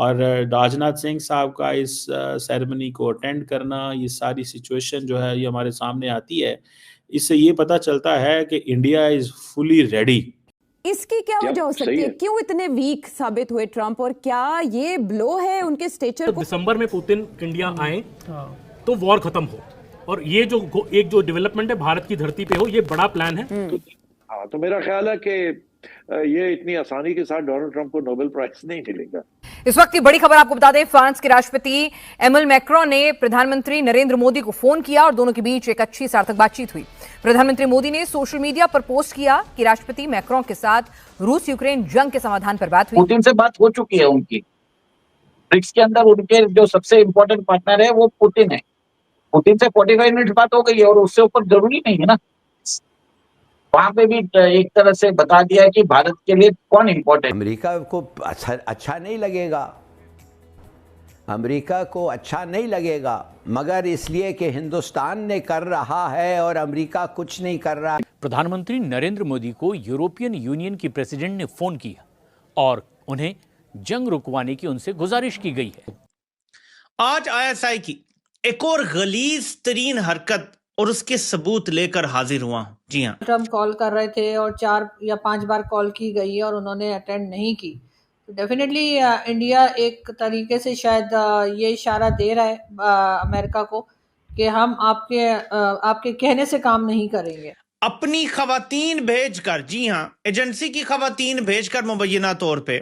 और राजनाथ सिंह साहब का इस सेरेमनी को अटेंड करना, ये सारी सिचुएशन जो है ये हमारे सामने आती है। इससे ये पता चलता है कि इंडिया इज़ फुली रेडी। इसकी क्या वजह हो सकती है? क्यों इतने वीक साबित हुए ट्रंप, और क्या ये ब्लो है उनके स्टेचर को? दिसंबर में पुतिन इंडिया आए तो वॉर खत्म हो, और ये जो एक जो डेवलपमेंट है भारत की धरती पे हो, ये बड़ा प्लान है। हाँ, तो मेरा ख्याल है कि ये इतनी आसानी के साथ डोनाल्ड ट्रंप को नोबेल प्राइज नहीं मिलेगा। इस वक्त की बड़ी खबर आपको बता दें, फ्रांस के राष्ट्रपति एमल मैक्रों ने प्रधानमंत्री नरेंद्र मोदी को फोन किया और दोनों के बीच एक अच्छी सार्थक बातचीत हुई। प्रधानमंत्री मोदी ने सोशल मीडिया पर पोस्ट किया कि राष्ट्रपति मैक्रों के साथ रूस यूक्रेन जंग के समाधान पर बात हुई। पुतिन से बात हो चुकी है उनकी। ब्रिक्स के अंदर उनके जो सबसे इंपॉर्टेंट पार्टनर है वो पुतिन है। पुतिन से 45 मिनट बात हो गई है, और उससे ऊपर जरूरी नहीं है ना। वहां पे भी एक तरह से बता दिया है कि भारत के लिए कौन इंपॉर्टेंट। अमेरिका को अच्छा नहीं लगेगा, अमेरिका को अच्छा नहीं लगेगा, मगर इसलिए कि हिंदुस्तान ने कर रहा है और अमेरिका कुछ नहीं कर रहा। प्रधानमंत्री नरेंद्र मोदी को यूरोपियन यूनियन की प्रेसिडेंट ने फोन किया और उन्हें जंग रुकवाने की उनसे गुजारिश की गई है। आज आईएसआई की एक और गलीज तरीन हरकत और उसके सबूत लेकर हाजिर हुआ हूं। जी हाँ, ट्रम्प कॉल कर रहे थे और 4 या 5 बार कॉल की गई है और उन्होंने अटेंड नहीं की। तो डेफिनेटली इंडिया एक तरीके से शायद ये इशारा दे रहा है अमेरिका को कि हम आपके कहने से काम नहीं करेंगे। अपनी खवातीन भेजकर, जी हाँ, एजेंसी की खवातीन भेजकर मुबैना तौर पे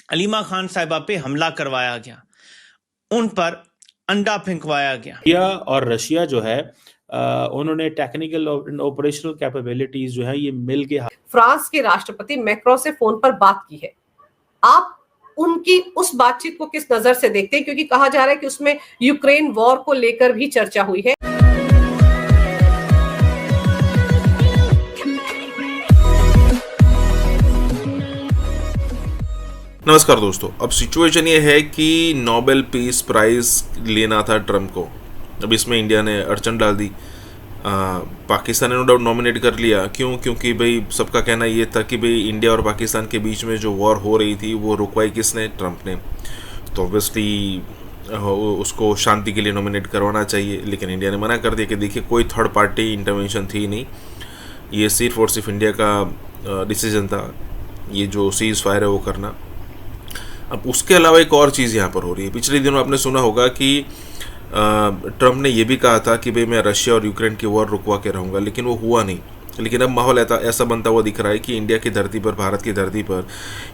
अलीमा खान साहिबा पे हमला करवाया गया, उन पर अंडा फेंकवाया गया। इंडिया और रशिया जो है उन्होंने टेक्निकल और ऑपरेशनल कैपेबिलिटीज जो है ये मिल के फ्रांस के राष्ट्रपति मैक्रों से फोन पर बात की है। आप उनकी उस बातचीत को किस नजर से देखते हैं, क्योंकि कहा जा रहा है कि उसमें यूक्रेन वॉर को लेकर भी चर्चा हुई है। नमस्कार दोस्तों, अब सिचुएशन ये है कि नोबेल पीस प्राइज़ लेना था ट्रम्प को। अब इसमें इंडिया ने अड़चन डाल दी। पाकिस्तान ने नो डाउट नॉमिनेट कर लिया। क्यों? क्योंकि भाई सबका कहना ये था कि भाई इंडिया और पाकिस्तान के बीच में जो वॉर हो रही थी वो रुकवाई किसने? ट्रम्प ने। तो ऑब्वियसली उसको शांति के लिए नॉमिनेट करवाना चाहिए, लेकिन इंडिया ने मना कर दिया कि देखिए कोई थर्ड पार्टी इंटरवेंशन थी नहीं, ये सिर्फ और सिर्फ इंडिया का डिसीजन था ये जो सीज़ फायर है वो करना। अब उसके अलावा एक और चीज़ यहाँ पर हो रही है। पिछले दिनों आपने सुना होगा कि ट्रम्प ने यह भी कहा था कि भाई मैं रशिया और यूक्रेन की वॉर रुकवा के रहूँगा, लेकिन वो हुआ नहीं। लेकिन अब माहौल ऐसा बनता हुआ दिख रहा है कि इंडिया की धरती पर, भारत की धरती पर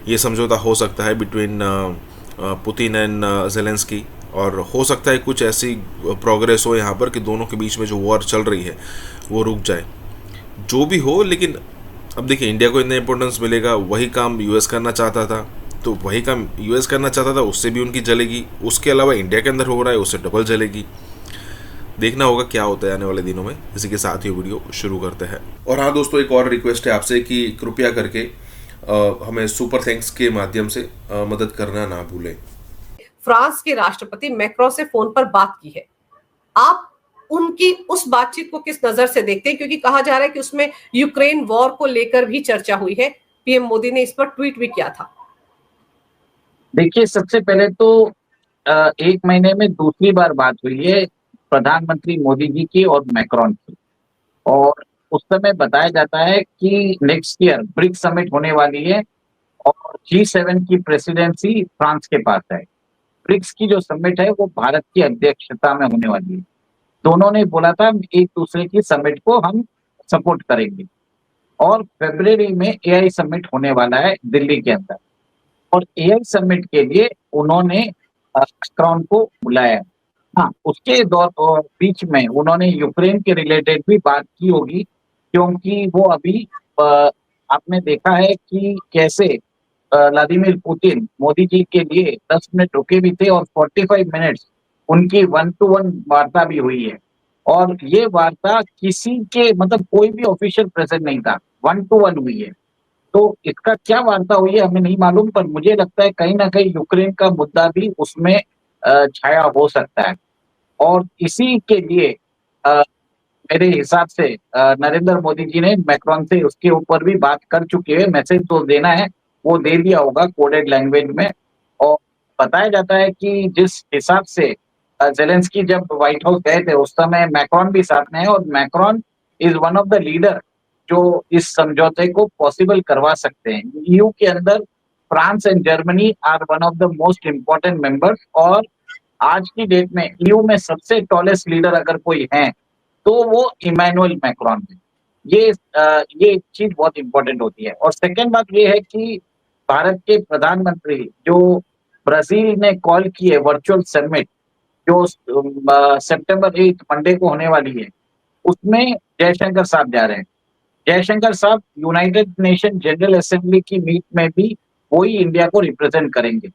ये समझौता हो सकता है बिटवीन पुतिन एंड ज़ेलेंस्की, और हो सकता है कुछ ऐसी प्रोग्रेस हो यहाँ पर कि दोनों के बीच में जो वॉर चल रही है वो रुक जाए। जो भी हो, लेकिन अब देखिए इंडिया को इतना इंपॉर्टेंस मिलेगा। वही काम यूएस करना चाहता था, तो वही काम यूएस करना चाहता था, उससे भी उनकी जलेगी। उसके अलावा इंडिया के अंदर हो रहा है, उससे डबल जलेगी। देखना होगा क्या होता है आने वाले दिनों में। इसी के साथ ही वीडियो शुरू करते हैं। और हाँ दोस्तों, एक और रिक्वेस्ट है आपसे कि कृपया करके हमें सुपर थैंक्स के माध्यम से मदद करना ना भूलें। फ्रांस के राष्ट्रपति मैक्रों से फोन पर बात की है। आप उनकी उस बातचीत को किस नजर से देखते हैं, क्योंकि कहा जा रहा है कि उसमें यूक्रेन वॉर को लेकर भी चर्चा हुई है। पीएम मोदी ने इस पर ट्वीट भी किया था। देखिए, सबसे पहले तो 1 महीने में दूसरी बार बात हुई है प्रधानमंत्री मोदी जी की और मैक्रोन की, और उस समय बताया जाता है कि नेक्स्ट ईयर ब्रिक्स समिट होने वाली है और G7 की प्रेसिडेंसी फ्रांस के पास है। ब्रिक्स की जो समिट है वो भारत की अध्यक्षता में होने वाली है। दोनों ने बोला था एक दूसरे की समिट को हम सपोर्ट करेंगे, और फरवरी में AI समिट होने वाला है दिल्ली के अंदर, और AI समिट के लिए उन्होंने मैक्रोन को बुलाया। हाँ, उसके बीच में उन्होंने यूक्रेन के रिलेटेड भी बात की होगी, क्योंकि वो अभी आपने देखा है कि कैसे व्लादिमीर पुतिन मोदी जी के लिए 10 मिनट रुके भी थे और 45 मिनट्स उनकी 1-to-1 वार्ता भी हुई है। और ये वार्ता किसी के मतलब कोई भी ऑफिशियल प्रेजेंट नहीं था, 1-to-1 हुई है। तो इसका क्या वार्ता हुई है हमें नहीं मालूम, पर मुझे लगता है कहीं ना कहीं यूक्रेन का मुद्दा भी उसमें छाया हो सकता है। और इसी के लिए मेरे हिसाब से नरेंद्र मोदी जी ने मैक्रोन से उसके ऊपर भी बात कर चुके हैं। मैसेज तो देना है वो दे दिया होगा कोडेड लैंग्वेज में, और बताया जाता है कि जिस हिसाब से जेलेंस्की जब व्हाइट हाउस गए थे उस समय मैक्रोन भी साथ में है, और Macron is one of the leader जो इस समझौते को पॉसिबल करवा सकते हैं। ईयू के अंदर France and Germany are one of the most important members, और आज की डेट में ईयू में सबसे टॉलेस्ट लीडर अगर कोई है तो वो इमैनुअल मैक्रोन है। ये चीज बहुत इंपॉर्टेंट होती है। और सेकेंड बात ये है कि भारत के प्रधानमंत्री जो ब्राजील ने कॉल की है वर्चुअल समिट जो सितंबर 8 मंडे को होने वाली है, उसमें जयशंकर साहब जा रहे हैं। जयशंकर साहब यूनाइटेड नेशन जनरल असेंबली की मीट में भी वही इंडिया को रिप्रेजेंट करेंगे।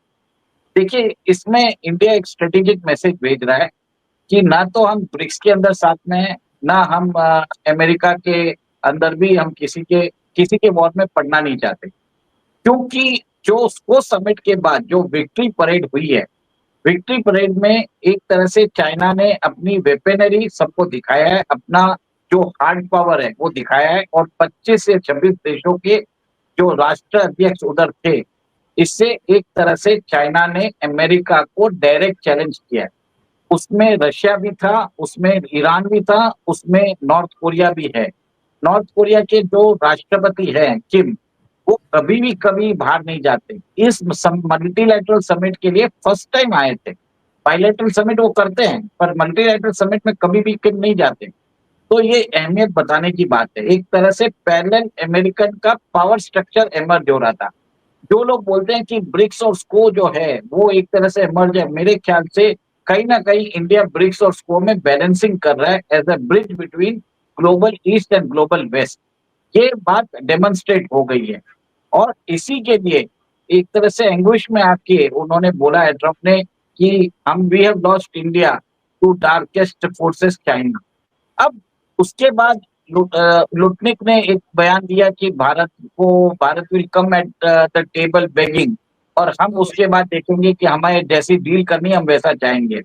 देखिए, इसमें इंडिया एक स्ट्रेटेजिक मैसेज भेज रहा है कि ना तो हम ब्रिक्स के अंदर साथ में हैं, ना हम अमेरिका के अंदर भी हम किसी के वॉर में पड़ना नहीं चाहते, क्योंकि वो समिट के बाद जो विक्ट्री परेड हुई है, विक्ट्री परेड में एक तरह से चाइना ने अपनी वेपनरी सबको दिखाया है, अपना जो हार्ड पावर है वो दिखाया है, और 25 से 26 देशों के जो राष्ट्र अध्यक्ष उधर थे, इससे एक तरह से चाइना ने अमेरिका को डायरेक्ट चैलेंज किया है। उसमें रशिया भी था, उसमें ईरान भी था, उसमें नॉर्थ कोरिया भी है। नॉर्थ कोरिया के जो राष्ट्रपति हैं किम, वो कभी बाहर नहीं जाते। इस मल्टीलैटरल समिट के लिए फर्स्ट टाइम आए थे। बायलैटरल समिट वो करते हैं, पर मल्टीलैटरल समिट में कभी भी किम नहीं जाते। तो ये अहमियत बताने की बात है। एक तरह से पैरेलल अमेरिकन का पावर स्ट्रक्चर इमर्ज हो रहा था। जो लोग बोलते हैं कि ब्रिक्स और स्को जो है वो एक तरह से इमर्ज है, मेरे ख्याल से कहीं ना कहीं इंडिया ब्रिक्स और स्को में बैलेंसिंग कर रहा है as a bridge between global east and global west. ये बात डेमोन्स्ट्रेट हो गई है, और इसी के लिए एक तरह से एंग्विश में आके उन्होंने बोला है ट्रंप ने कि we have lost India to darkest forces China. अब उसके बाद लुटनिक ने एक बयान दिया कि Bharat will come at the table begging, और हम उसके बाद देखेंगे कि हमें जैसी डील करनी हम वैसा चाहेंगे।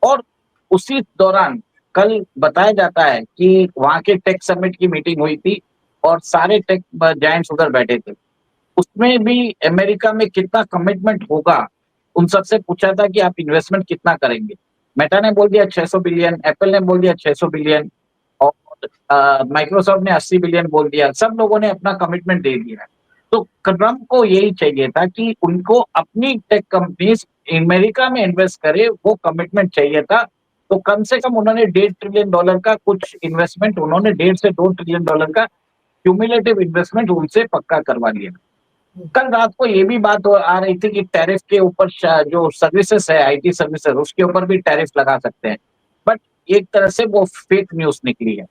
और उसी दौरान कल बताया जाता है कि वहां के टेक समिट की मीटिंग हुई थी और सारे टेक जायंट्स उधर बैठे थे। उसमें भी अमेरिका में कितना कमिटमेंट होगा, उन सबसे पूछा था कि आप इन्वेस्टमेंट कितना करेंगे। मेटा ने बोल दिया 600 बिलियन, एप्पल ने बोल दिया 600 बिलियन, और माइक्रोसॉफ्ट ने 80 बिलियन बोल दिया। सब लोगों ने अपना कमिटमेंट दे दिया। तो ट्रंप को यही चाहिए था कि उनको अपनी टेक कंपनीज अमेरिका में इन्वेस्ट करे, वो कमिटमेंट चाहिए था। तो कम से कम उन्होंने $1.5 ट्रिलियन का कुछ इन्वेस्टमेंट, उन्होंने $1.5 से $2 ट्रिलियन का क्यूमुलेटिव इन्वेस्टमेंट उनसे पक्का करवा लिया। कल रात को ये भी बात आ रही थी कि टैरिफ के ऊपर जो सर्विसेज है, आईटी सर्विसेज, उसके ऊपर भी टैरिफ लगा सकते हैं, बट एक तरह से वो फेक न्यूज निकली है।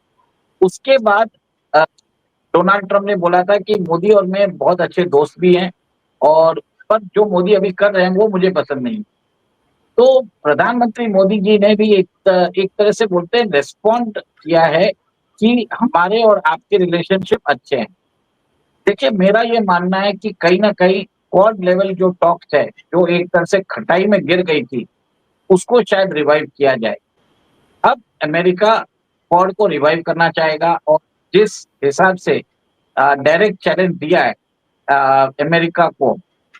उसके बाद डोनाल्ड ट्रंप ने बोला था कि मोदी और मैं बहुत अच्छे दोस्त भी हैं, और पर जो मोदी अभी कर रहे हैं वो मुझे पसंद नहीं। तो प्रधानमंत्री मोदी जी ने भी एक तरह से बोलते हैं रेस्पॉन्ड किया है कि हमारे और आपके रिलेशनशिप अच्छे हैं। देखिए, मेरा ये मानना है कि कहीं ना कहीं क्वाड लेवल जो टॉक्स है, जो एक तरह से खटाई में गिर गई थी, उसको शायद रिवाइव किया जाए। अब अमेरिका क्वाड को रिवाइव करना चाहेगा, और जिस हिसाब से डायरेक्ट चैलेंज दिया है अमेरिका को,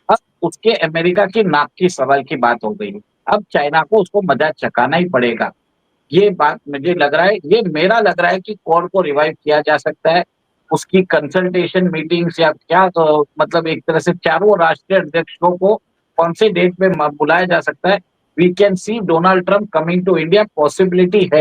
अब उसके अमेरिका की नाक की सवाल की बात हो गई। अब चाइना को उसको मजा चखाना ही पड़ेगा। ये बात मुझे लग रहा है, ये मेरा लग रहा है कि क्वाड को रिवाइव किया जा सकता है। उसकी कंसल्टेशन मीटिंग्स या क्या, तो मतलब एक तरह से चारों राष्ट्रीय अध्यक्षों को कौन से डेट पे बुलाया जा सकता है। We can see Donald Trump coming to India, possibility है।